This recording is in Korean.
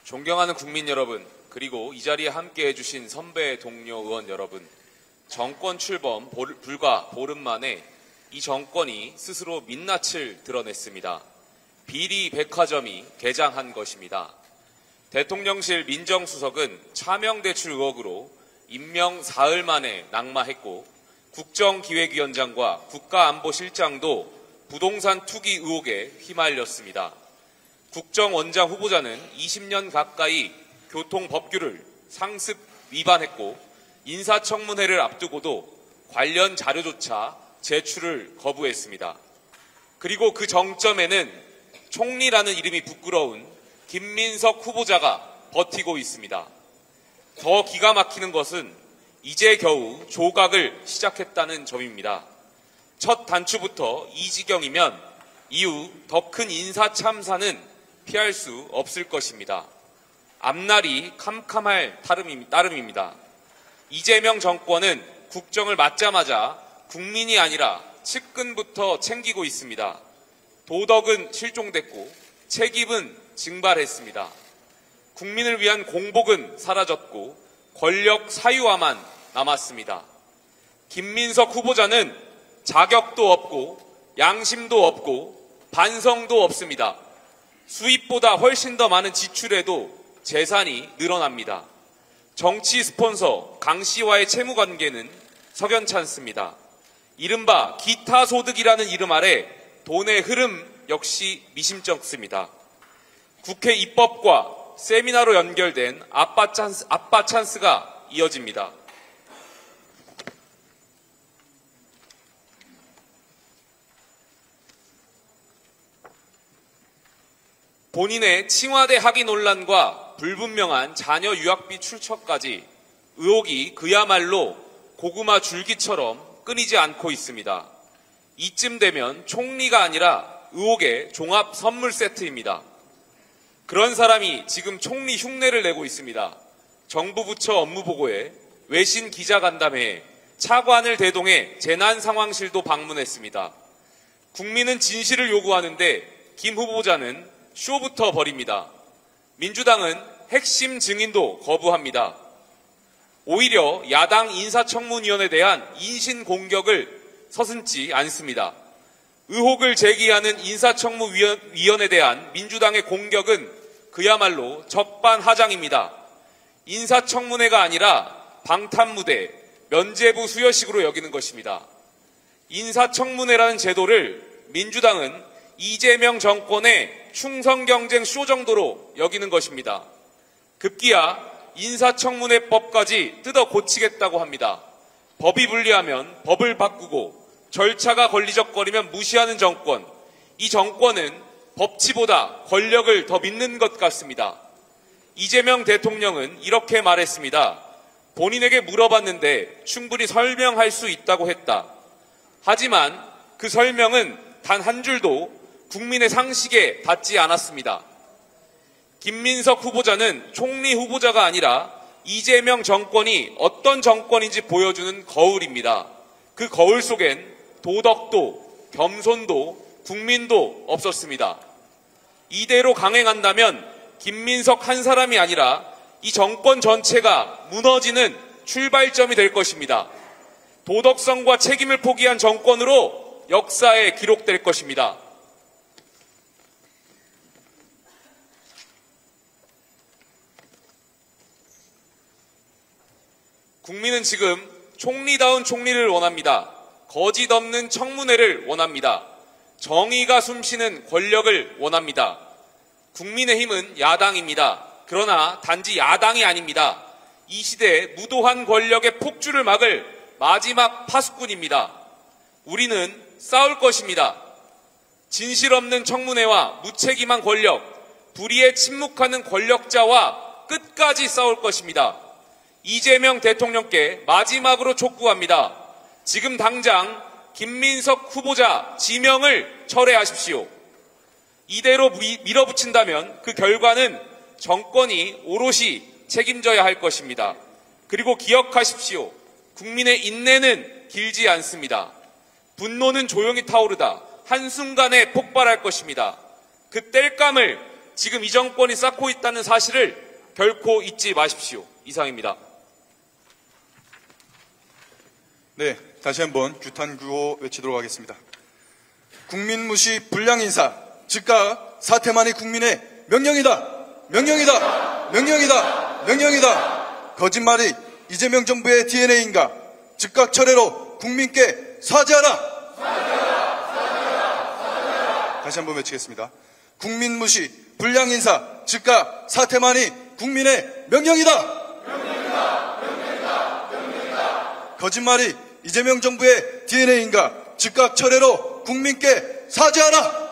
존경하는 국민 여러분, 그리고 이 자리에 함께 해주신 선배 동료 의원 여러분, 정권 출범 불과 보름 만에 이 정권이 스스로 민낯을 드러냈습니다. 비리 백화점이 개장한 것입니다. 대통령실 민정수석은 차명대출 의혹으로 임명 사흘 만에 낙마했고, 국정기획위원장과 국가안보실장도 부동산 투기 의혹에 휘말렸습니다. 국정원장 후보자는 20년 가까이 교통법규를 상습 위반했고, 인사청문회를 앞두고도 관련 자료조차 제출을 거부했습니다. 그리고 그 정점에는 총리라는 이름이 부끄러운 김민석 후보자가 버티고 있습니다. 더 기가 막히는 것은 이제 겨우 조각을 시작했다는 점입니다. 첫 단추부터 이 지경이면 이후 더 큰 인사 참사는 피할 수 없을 것입니다. 앞날이 캄캄할 따름입니다. 이재명 정권은 국정을 맡자마자 국민이 아니라 측근부터 챙기고 있습니다. 도덕은 실종됐고 책임은 증발했습니다. 국민을 위한 공복은 사라졌고 권력 사유화만 남았습니다. 김민석 후보자는 자격도 없고 양심도 없고 반성도 없습니다. 수입보다 훨씬 더 많은 지출에도 재산이 늘어납니다. 정치 스폰서 강 씨와의 채무 관계는 석연치 않습니다. 이른바 기타 소득이라는 이름 아래 돈의 흐름 역시 미심쩍습니다. 국회 입법과 세미나로 연결된 아빠 찬스가 이어집니다. 본인의 칭화대 학위 논란과 불분명한 자녀 유학비 출처까지 의혹이 그야말로 고구마 줄기처럼 끊이지 않고 있습니다. 이쯤 되면 총리가 아니라 의혹의 종합 선물 세트입니다. 그런 사람이 지금 총리 흉내를 내고 있습니다. 정부 부처 업무보고에 외신 기자간담회에 차관을 대동해 재난상황실도 방문했습니다. 국민은 진실을 요구하는데 김 후보자는 쇼부터 벌입니다. 민주당은 핵심 증인도 거부합니다. 오히려 야당 인사청문위원회에 대한 인신공격을 서슴지 않습니다. 의혹을 제기하는 인사청문위원회에 대한 민주당의 공격은 그야말로 적반하장입니다. 인사청문회가 아니라 방탄무대, 면죄부 수여식으로 여기는 것입니다. 인사청문회라는 제도를 민주당은 이재명 정권의 충성경쟁 쇼 정도로 여기는 것입니다. 급기야 인사청문회법까지 뜯어 고치겠다고 합니다. 법이 불리하면 법을 바꾸고 절차가 걸리적거리면 무시하는 정권. 이 정권은 법치보다 권력을 더 믿는 것 같습니다. 이재명 대통령은 이렇게 말했습니다. 본인에게 물어봤는데 충분히 설명할 수 있다고 했다. 하지만 그 설명은 단 한 줄도 국민의 상식에 닿지 않았습니다. 김민석 후보자는 총리 후보자가 아니라 이재명 정권이 어떤 정권인지 보여주는 거울입니다. 그 거울 속엔 도덕도, 겸손도, 국민도 없었습니다. 이대로 강행한다면 김민석 한 사람이 아니라 이 정권 전체가 무너지는 출발점이 될 것입니다. 도덕성과 책임을 포기한 정권으로 역사에 기록될 것입니다. 국민은 지금 총리다운 총리를 원합니다. 거짓 없는 청문회를 원합니다. 정의가 숨쉬는 권력을 원합니다. 국민의힘은 야당입니다. 그러나 단지 야당이 아닙니다. 이 시대의 무도한 권력의 폭주를 막을 마지막 파수꾼입니다. 우리는 싸울 것입니다. 진실 없는 청문회와 무책임한 권력, 불의에 침묵하는 권력자와 끝까지 싸울 것입니다. 이재명 대통령께 마지막으로 촉구합니다. 지금 당장 김민석 후보자 지명을 철회하십시오. 이대로 밀어붙인다면 그 결과는 정권이 오롯이 책임져야 할 것입니다. 그리고 기억하십시오. 국민의 인내는 길지 않습니다. 분노는 조용히 타오르다 한순간에 폭발할 것입니다. 그 땔감을 지금 이 정권이 쌓고 있다는 사실을 결코 잊지 마십시오. 이상입니다. 네, 다시 한번 규탄구호 외치도록 하겠습니다. 국민 무시 불량 인사, 즉각 사퇴만이 국민의 명령이다. 명령이다. 명령이다. 명령이다. 거짓말이 이재명 정부의 DNA인가? 즉각 철회로 국민께 사죄하라. 다시 한번 외치겠습니다. 국민 무시 불량 인사, 즉각 사퇴만이 국민의 명령이다. 거짓말이 이재명 정부의 DNA인가? 즉각 철회로 국민께 사죄하라.